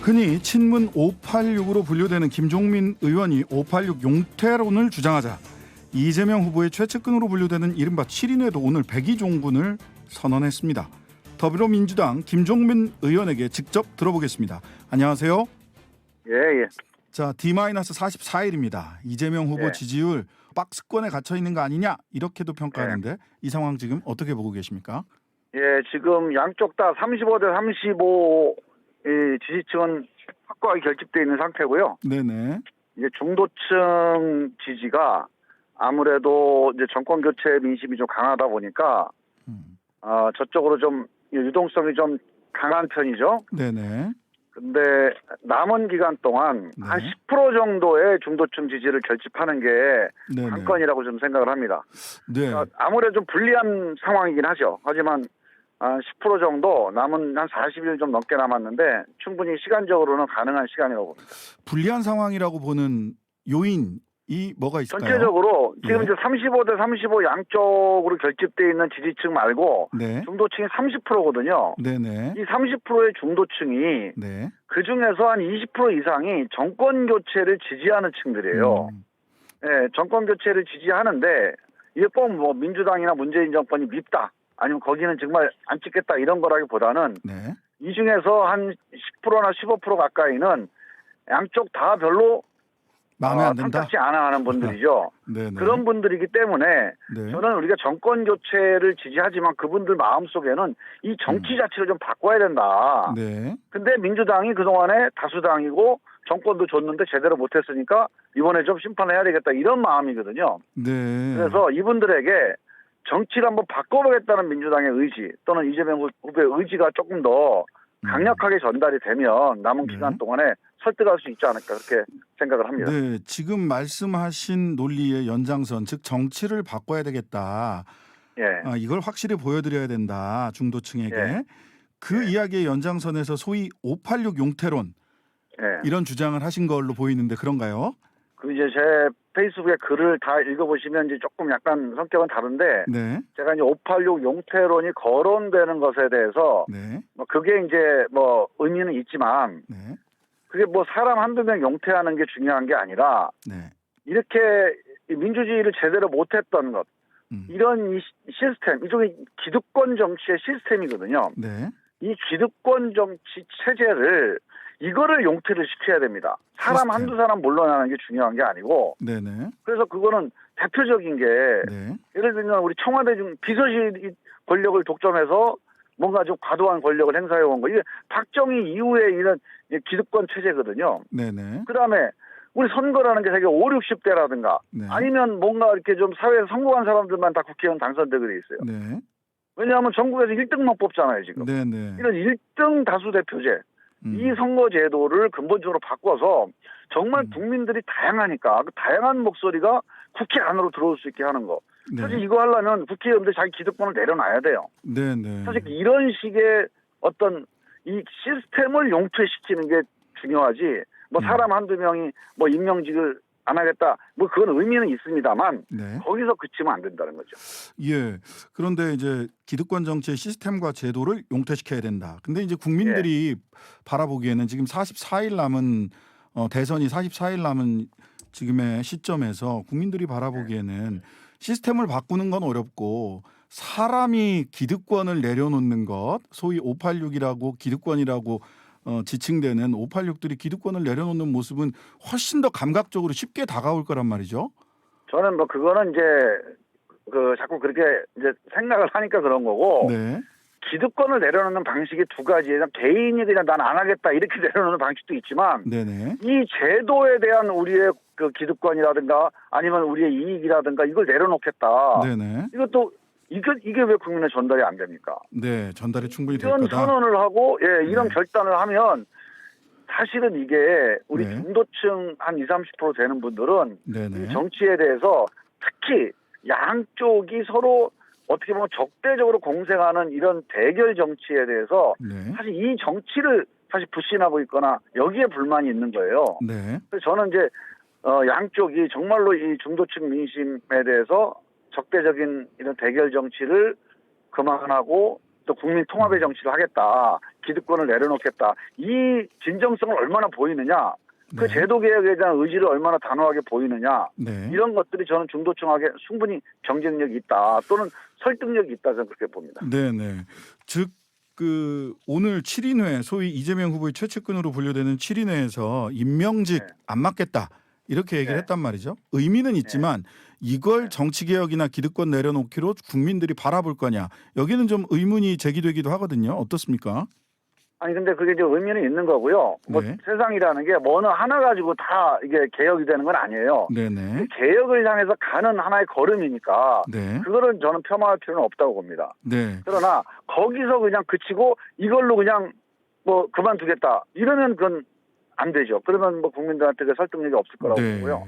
흔히 친문 586으로 분류되는 김종민 의원이 586 용태론을 주장하자 이재명 후보의 최측근으로 분류되는 이른바 7인회도 오늘 백의종군을 선언했습니다. 더불어민주당 김종민 의원에게 직접 들어보겠습니다. 안녕하세요. 예. 자, D-44일입니다. 이재명 후보 지지율 박스권에 갇혀 있는 거 아니냐 이렇게도 평가하는데 이 상황 지금 어떻게 보고 계십니까? 예, 지금 양쪽 다 35대 35 지지층은 확고하게 결집되어 있는 상태고요. 네네. 이제 중도층 지지가 아무래도 이제 정권 교체 민심이 좀 강하다 보니까 저쪽으로 좀 유동성이 좀 강한 편이죠. 네네. 근데 남은 기간 동안 네. 한 10% 정도의 중도층 지지를 결집하는 게 네네. 관건이라고 좀 생각을 합니다. 네. 그러니까 아무래도 좀 불리한 상황이긴 하죠. 하지만 한 10% 정도 남은 한 40일 좀 넘게 남았는데 충분히 시간적으로는 가능한 시간이라고 봅니다. 불리한 상황이라고 보는 요인이 뭐가 있을까요? 전체적으로 지금 네. 이제 35대 35 양쪽으로 결집되어 있는 지지층 말고 네. 중도층이 30%거든요. 네네. 이 30%의 중도층이 네. 그중에서 한 20% 이상이 정권 교체를 지지하는 층들이에요. 예, 정권 교체를 지지하는데 이게 꼭 뭐 민주당이나 문재인 정권이 밉다. 아니면 거기는 정말 안 찍겠다 이런 거라기보다는 네. 이 중에서 한 10%나 15% 가까이는 양쪽 다 별로 마음에 안 든다. 탐탁지 않아 하는 분들이죠. 네네. 그런 분들이기 때문에 네. 저는 우리가 정권 교체를 지지하지만 그분들 마음속에는 이 정치 자체를 좀 바꿔야 된다. 네. 근데 민주당이 그동안에 다수당이고 정권도 줬는데 제대로 못했으니까 이번에 좀 심판해야 되겠다 이런 마음이거든요. 네. 그래서 이분들에게 정치를 한번 바꿔보겠다는 민주당의 의지 또는 이재명 후보의 의지가 조금 더 강력하게 전달이 되면 남은 기간 동안에 설득할 수 있지 않을까 그렇게 생각을 합니다. 네. 지금 말씀하신 논리의 연장선, 즉 정치를 바꿔야 되겠다. 예. 이걸 확실히 보여드려야 된다. 중도층에게. 예. 그 이야기의 연장선에서 소위 586 용태론 예. 이런 주장을 하신 걸로 보이는데 그런가요? 그 이제 제 페이스북에 글을 다 읽어보시면 이제 조금 약간 성격은 다른데 네. 제가 이제 586 용태론이 거론되는 것에 대해서 네. 뭐 그게 이제 뭐 의미는 있지만 네. 그게 뭐 사람 한두 명 용태하는 게 중요한 게 아니라 네. 이렇게 민주주의를 제대로 못했던 것 이런 이 시스템 이쪽이 기득권 정치의 시스템이거든요. 네. 이 기득권 정치 체제를 이거를 용퇴를 시켜야 됩니다. 사람 시스템. 한두 사람 물러나는 게 중요한 게 아니고 네네. 그래서 그거는 대표적인 게 네. 예를 들면 우리 청와대 중 비서실 권력을 독점해서 뭔가 좀 과도한 권력을 행사해 온 거 이게 박정희 이후에 이런 기득권 체제거든요. 네네. 그다음에 우리 선거라는 게 되게 5, 60대라든가 네. 아니면 뭔가 이렇게 좀 사회에서 성공한 사람들만 다 국회의원 당선되게 돼 있어요. 네. 왜냐하면 전국에서 1등만 뽑잖아요 지금. 네네. 이런 1등 다수대표제 이 선거 제도를 근본적으로 바꿔서 정말 국민들이 다양하니까 그 다양한 목소리가 국회 안으로 들어올 수 있게 하는 거. 네. 사실 이거 하려면 국회의원들 자기 기득권을 내려놔야 돼요. 네네. 사실 이런 식의 어떤 이 시스템을 용퇴시키는 게 중요하지. 뭐 사람 한두 명이 뭐 임명직을 안 하겠다. 뭐 그건 의미는 있습니다만 네. 거기서 그치면 안 된다는 거죠. 예. 그런데 이제 기득권 정치의 시스템과 제도를 용퇴시켜야 된다. 근데 이제 국민들이 바라보기에는 지금 44일 남은 대선이 44일 남은 지금의 시점에서 국민들이 바라보기에는 시스템을 바꾸는 건 어렵고 사람이 기득권을 내려놓는 것, 소위 586이라고 기득권이라고 지칭되는 586들이 기득권을 내려놓는 모습은 훨씬 더 감각적으로 쉽게 다가올 거란 말이죠. 저는 뭐 그거는 이제 그 자꾸 그렇게 이제 생각을 하니까 그런 거고 네. 기득권을 내려놓는 방식이 두 가지예요. 개인이 그냥 난 안 하겠다 이렇게 내려놓는 방식도 있지만 네네. 이 제도에 대한 우리의 그 기득권이라든가 아니면 우리의 이익이라든가 이걸 내려놓겠다. 네네. 이것도 이게 왜 국민에 전달이 안 됩니까? 네, 전달이 충분히 될 이런 거다. 선언을 하고 이런 결단을 하면 사실은 이게 우리 네. 중도층 한 20, 30% 되는 분들은 네네. 이 정치에 대해서 특히 양쪽이 서로 어떻게 보면 적대적으로 공생하는 이런 대결 정치에 대해서 네. 사실 이 정치를 사실 불신하고 있거나 여기에 불만이 있는 거예요. 네. 그래서 저는 이제 양쪽이 정말로 이 중도층 민심에 대해서 적대적인 이런 대결 정치를 그만하고 또 국민 통합의 정치를 하겠다, 기득권을 내려놓겠다, 이 진정성을 얼마나 보이느냐, 그 네. 제도 개혁에 대한 의지를 얼마나 단호하게 보이느냐, 네. 이런 것들이 저는 중도층에게 충분히 경쟁력이 있다 또는 설득력이 있다 저는 그렇게 봅니다. 네네. 즉 그 오늘 7인회 소위 이재명 후보의 최측근으로 분류되는 7인회에서 임명직 네. 안 맡겠다 이렇게 얘기를 네. 했단 말이죠. 의미는 있지만 이걸 정치개혁이나 기득권 내려놓기로 국민들이 바라볼 거냐 여기는 좀 의문이 제기되기도 하거든요. 어떻습니까? 아니 근데 그게 이제 의미는 있는 거고요. 뭐 네. 세상이라는 게 뭐 어느 하나 가지고 다 이게 개혁이 되는 건 아니에요. 네네. 개혁을 향해서 가는 하나의 걸음이니까 네. 그거는 저는 폄하할 필요는 없다고 봅니다. 네. 그러나 거기서 그냥 그치고 이걸로 그냥 뭐 그만두겠다 이러면 그건 안 되죠. 그러면 뭐 국민들한테 그 설득력이 없을 거라고 보고요.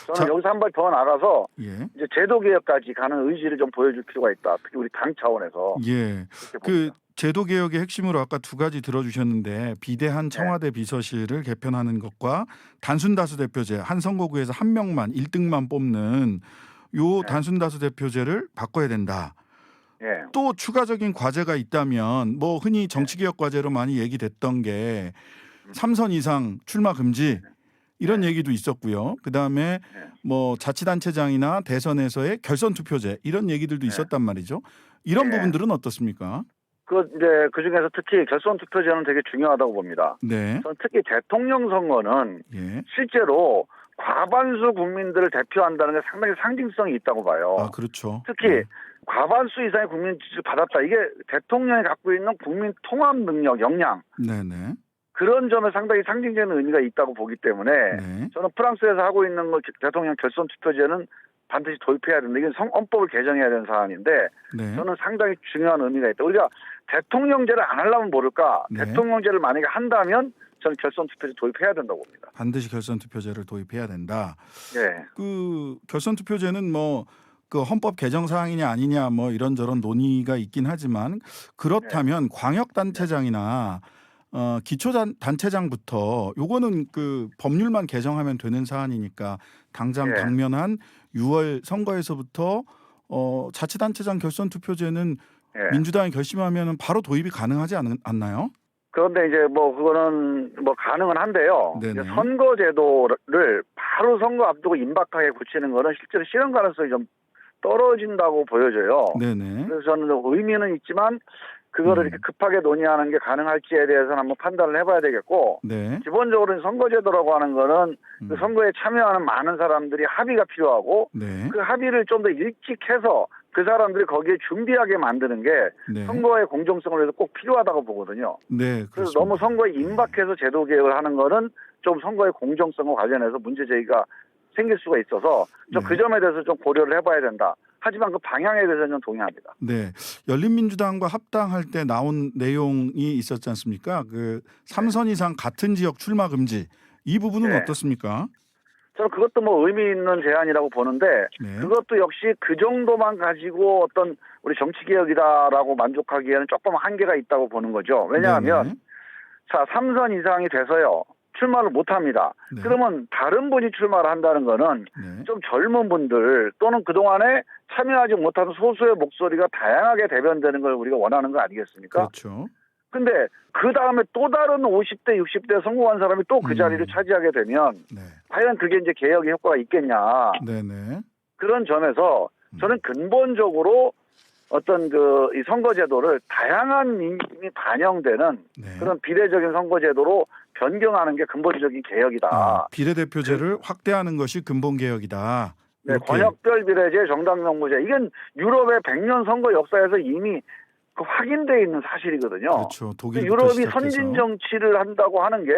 저는 자, 여기서 한 발 더 나가서 예. 이제 제도 개혁까지 가는 의지를 좀 보여줄 필요가 있다. 특히 우리 당 차원에서 예. 그렇게 그 봅니다. 제도 개혁의 핵심으로 아까 두 가지 들어주셨는데 비대한 청와대 비서실을 개편하는 것과 단순 다수 대표제 한 선거구에서 한 명만 1등만 뽑는 요 단순 다수 대표제를 바꿔야 된다. 예. 또 추가적인 과제가 있다면 뭐 흔히 정치개혁 과제로 많이 얘기됐던 게 3선 이상 출마 금지 이런 얘기도 있었고요. 그다음에 뭐 자치단체장이나 대선에서의 결선 투표제 이런 얘기들도 있었단 말이죠. 이런 네. 부분들은 어떻습니까? 그 중에서 특히 결선 투표제는 되게 중요하다고 봅니다. 네. 저는 특히 대통령 선거는 예. 실제로 과반수 국민들을 대표한다는 게 상당히 상징성이 있다고 봐요. 아, 그렇죠. 특히 네. 과반수 이상의 국민 지지를 받았다. 이게 대통령이 갖고 있는 국민 통합 능력, 역량 네네. 그런 점에 상당히 상징적인 의미가 있다고 보기 때문에 네. 저는 프랑스에서 하고 있는 거 대통령 결선 투표제는 반드시 도입해야 된다. 이건 헌법을 개정해야 되는 사안인데 네. 저는 상당히 중요한 의미가 있다. 우리가 대통령제를 안 하려면 모를까? 네. 대통령제를 만약에 한다면 저는 결선 투표제 도입해야 된다고 봅니다. 반드시 결선 투표제를 도입해야 된다. 네. 그 결선 투표제는 뭐 그 헌법 개정 사항이냐 아니냐 뭐 이런저런 논의가 있긴 하지만 그렇다면 광역 단체장이나 기초 단체장부터 요거는 그 법률만 개정하면 되는 사안이니까 당장 네. 당면한 6월 선거에서부터 자치단체장 결선 투표제는 네. 민주당이 결심하면 바로 도입이 가능하지 않나요? 그런데 이제 뭐 그거는 뭐 가능은 한데요. 네네. 이제 선거제도를 바로 선거 앞두고 임박하게 굳히는 거는 실제로 실현 가능성이 좀 떨어진다고 보여져요. 네네. 그래서 저는 의미는 있지만 그거를 이렇게 급하게 논의하는 게 가능할지에 대해서는 한번 판단을 해봐야 되겠고 네. 기본적으로 선거제도라고 하는 거는 그 선거에 참여하는 많은 사람들이 합의가 필요하고 네. 그 합의를 좀 더 일찍 해서 그 사람들이 거기에 준비하게 만드는 게 네. 선거의 공정성을 위해서 꼭 필요하다고 보거든요. 네. 그래서 그렇습니다. 너무 선거에 임박해서 제도 개혁을 하는 거는 좀 선거의 공정성과 관련해서 문제 제기가 생길 수가 있어서 좀 그 점에 대해서 좀 고려를 해봐야 된다. 하지만 그 방향에 대해서는 동의합니다. 네, 열린민주당과 합당할 때 나온 내용이 있었지 않습니까? 그 3선 이상 같은 지역 출마 금지 이 부분은 네. 어떻습니까? 저는 그것도 뭐 의미 있는 제안이라고 보는데 네. 그것도 역시 그 정도만 가지고 어떤 우리 정치개혁이다라고 만족하기에는 조금 한계가 있다고 보는 거죠. 왜냐하면 네네. 자 3선 이상이 돼서요. 출마를 못합니다. 네. 그러면 다른 분이 출마를 한다는 거는 네. 좀 젊은 분들 또는 그동안에 참여하지 못한 소수의 목소리가 다양하게 대변되는 걸 우리가 원하는 거 아니겠습니까? 그렇죠. 근데 그 다음에 또 다른 50대, 60대 성공한 사람이 또 그 자리를 차지하게 되면 네. 과연 그게 이제 개혁의 효과가 있겠냐. 네네. 그런 점에서 저는 근본적으로 어떤 그 이 선거제도를 다양한 민심이 반영되는 네. 그런 비례적인 선거제도로 변경하는 게 근본적인 개혁이다. 비례대표제를 확대하는 것이 근본 개혁이다. 네, 이렇게. 권역별 비례제, 정당 명부제. 이건 유럽의 100년 선거 역사에서 이미 그 확인되어 있는 사실이거든요. 그렇죠. 독일부터 유럽이 시작해서. 선진 정치를 한다고 하는 게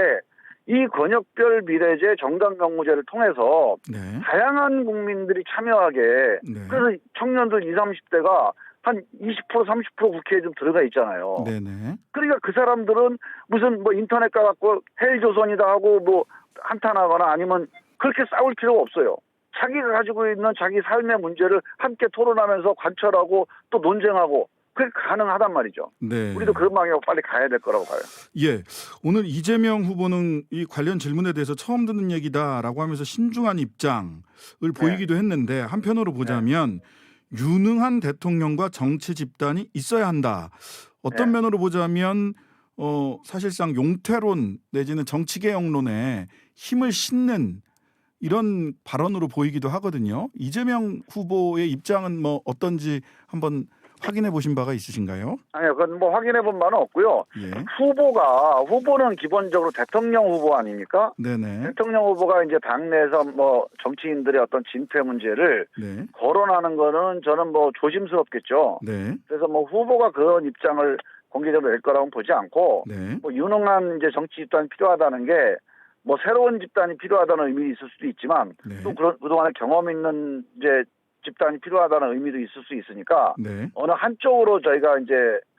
이 권역별 비례제, 정당 명부제를 통해서 네. 다양한 국민들이 참여하게 네. 그래서 청년들 20, 30대가 한 20%, 30% 국회에 좀 들어가 있잖아요. 네네. 그러니까 그 사람들은 무슨 뭐 인터넷 가갖고 헬조선이다 하고 뭐 한탄하거나 아니면 그렇게 싸울 필요가 없어요. 자기가 가지고 있는 자기 삶의 문제를 함께 토론하면서 관철하고 또 논쟁하고 그게 가능하단 말이죠. 네. 우리도 그런 방향으로 빨리 가야 될 거라고 봐요. 예, 오늘 이재명 후보는 이 관련 질문에 대해서 처음 듣는 얘기다라고 하면서 신중한 입장을 보이기도 했는데 한편으로 보자면 유능한 대통령과 정치 집단이 있어야 한다. 어떤 네. 면으로 보자면 사실상 용태론 내지는 정치개혁론에 힘을 싣는 이런 발언으로 보이기도 하거든요. 이재명 후보의 입장은 뭐 어떤지 한번 확인해 보신 바가 있으신가요? 아니요, 그건 뭐 확인해 본 바는 없고요. 예. 후보는 기본적으로 대통령 후보 아닙니까? 네네. 대통령 후보가 이제 당내에서 뭐 정치인들의 어떤 진퇴 문제를 네. 거론하는 거는 저는 뭐 조심스럽겠죠. 네. 그래서 뭐 후보가 그런 입장을 공개적으로 낼 거라고는 보지 않고 네. 뭐 유능한 이제 정치 집단이 필요하다는 게 뭐 새로운 집단이 필요하다는 의미도 있을 수도 있지만 네. 또 그동안에 경험 있는 이제 집단이 필요하다는 의미도 있을 수 있으니까 네. 어느 한쪽으로 저희가 이제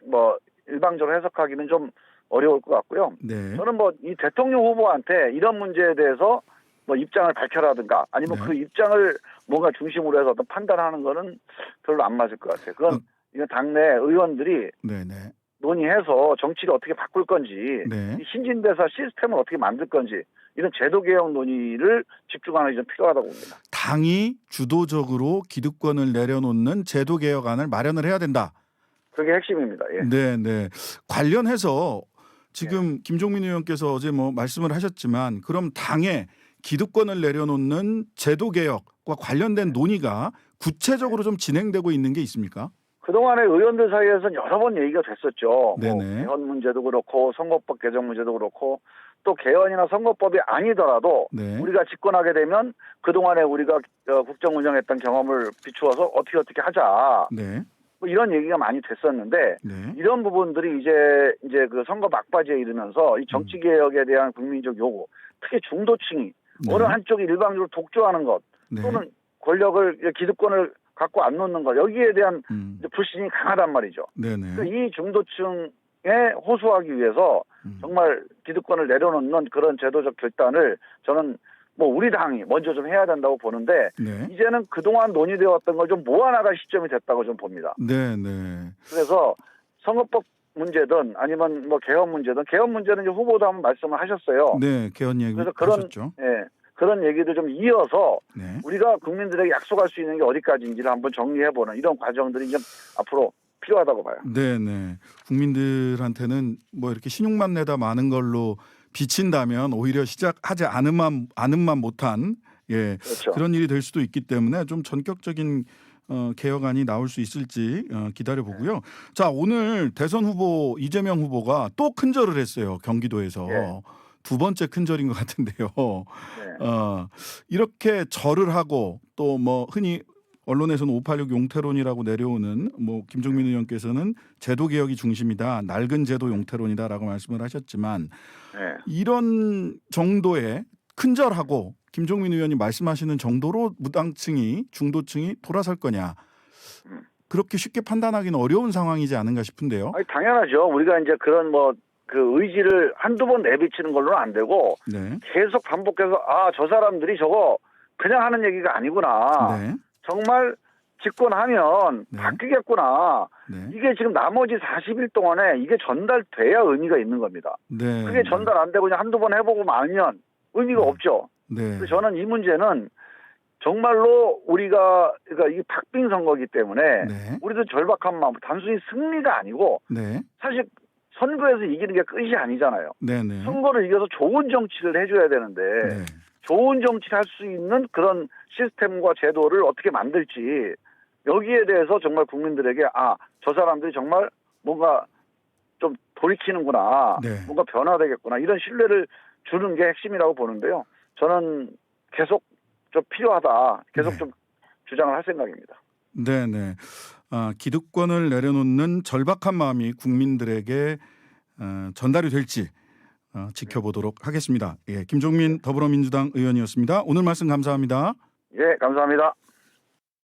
뭐 일방적으로 해석하기는 좀 어려울 것 같고요. 네. 저는 뭐 이 대통령 후보한테 이런 문제에 대해서 뭐 입장을 밝혀라든가 아니면 네. 그 입장을 뭔가 중심으로 해서 어떤 판단하는 거는 별로 안 맞을 것 같아요. 그건 이건 당내 의원들이 네네. 논의해서 정치를 어떻게 바꿀 건지 네. 이 신진대사 시스템을 어떻게 만들 건지 이런 제도 개혁 논의를 집중하는 게 좀 필요하다고 봅니다. 당이 주도적으로 기득권을 내려놓는 제도 개혁안을 마련을 해야 된다. 그게 핵심입니다. 예. 네, 네. 관련해서 지금 김종민 의원께서 어제 뭐 말씀을 하셨지만 그럼 당에 기득권을 내려놓는 제도 개혁과 관련된 논의가 구체적으로 좀 진행되고 있는 게 있습니까? 그동안에 의원들 사이에서는 여러 번 얘기가 됐었죠. 네네. 뭐 개헌 문제도 그렇고 선거법 개정 문제도 그렇고 또 개헌이나 선거법이 아니더라도 네. 우리가 집권하게 되면 그동안에 우리가 국정 운영했던 경험을 비추어서 어떻게 하자. 네. 뭐 이런 얘기가 많이 됐었는데 네. 이런 부분들이 이제 그 선거 막바지에 이르면서 이 정치 개혁에 대한 국민적 요구, 특히 중도층이 네. 어느 한쪽이 일방적으로 독주하는 것 네. 또는 권력을 기득권을 갖고 안 놓는 것 여기에 대한 이제 불신이 강하단 말이죠. 네네. 그러니까 이 중도층에 호소하기 위해서 정말 기득권을 내려놓는 그런 제도적 결단을 저는 뭐 우리 당이 먼저 좀 해야 된다고 보는데 네. 이제는 그동안 논의되어 왔던 걸 좀 모아나갈 시점이 됐다고 좀 봅니다. 네네. 그래서 선거법 문제든 아니면 뭐 개헌 문제든 개헌 문제는 이제 후보도 한번 말씀을 하셨어요. 네. 개헌 얘기 그래서 그런 하셨죠. 그런 얘기를 좀 이어서 네. 우리가 국민들에게 약속할 수 있는 게 어디까지인지를 한번 정리해보는 이런 과정들이 좀 앞으로 필요하다고 봐요. 네네. 국민들한테는 뭐 이렇게 신용만 내다 많은 걸로 비친다면 오히려 시작하지 않음만 못한 그렇죠. 그런 일이 될 수도 있기 때문에 좀 전격적인 개혁안이 나올 수 있을지 기다려 보고요. 자, 오늘 대선 후보 이재명 후보가 또 큰절을 했어요. 경기도에서. 예. 두 번째 큰절인 것 같은데요. 네. 이렇게 절을 하고 또 뭐 흔히 언론에서는 586 용태론이라고 내려오는 뭐 김종민 의원께서는 제도 개혁이 중심이다. 낡은 제도 용태론이다라고 말씀을 하셨지만 네. 이런 정도의 큰절하고 김종민 의원이 말씀하시는 정도로 무당층이 중도층이 돌아설 거냐. 그렇게 쉽게 판단하기는 어려운 상황이지 않은가 싶은데요. 아니, 당연하죠. 우리가 이제 그런 뭐 그 의지를 한두 번 내비치는 걸로는 안 되고 네. 계속 반복해서 저 사람들이 저거 그냥 하는 얘기가 아니구나. 네. 정말 집권하면 네. 바뀌겠구나. 네. 이게 지금 나머지 40일 동안에 이게 전달돼야 의미가 있는 겁니다. 네. 그게 전달 안 되고 그냥 한두 번 해보고 말면 의미가 없죠. 네. 그래서 저는 이 문제는 정말로 우리가 그러니까 이 박빙 선거이기 때문에 네. 우리도 절박한 마음, 단순히 승리가 아니고 네. 사실 선거에서 이기는 게 끝이 아니잖아요. 네네. 선거를 이겨서 좋은 정치를 해줘야 되는데 네. 좋은 정치를 할 수 있는 그런 시스템과 제도를 어떻게 만들지 여기에 대해서 정말 국민들에게 저 사람들이 정말 뭔가 좀 돌이키는구나. 네. 뭔가 변화되겠구나. 이런 신뢰를 주는 게 핵심이라고 보는데요. 저는 계속 좀 필요하다. 계속 네. 좀 주장을 할 생각입니다. 네네. 기득권을 내려놓는 절박한 마음이 국민들에게 전달이 될지 지켜보도록 하겠습니다. 예, 김종민 더불어민주당 의원이었습니다. 오늘 말씀 감사합니다. 예, 감사합니다.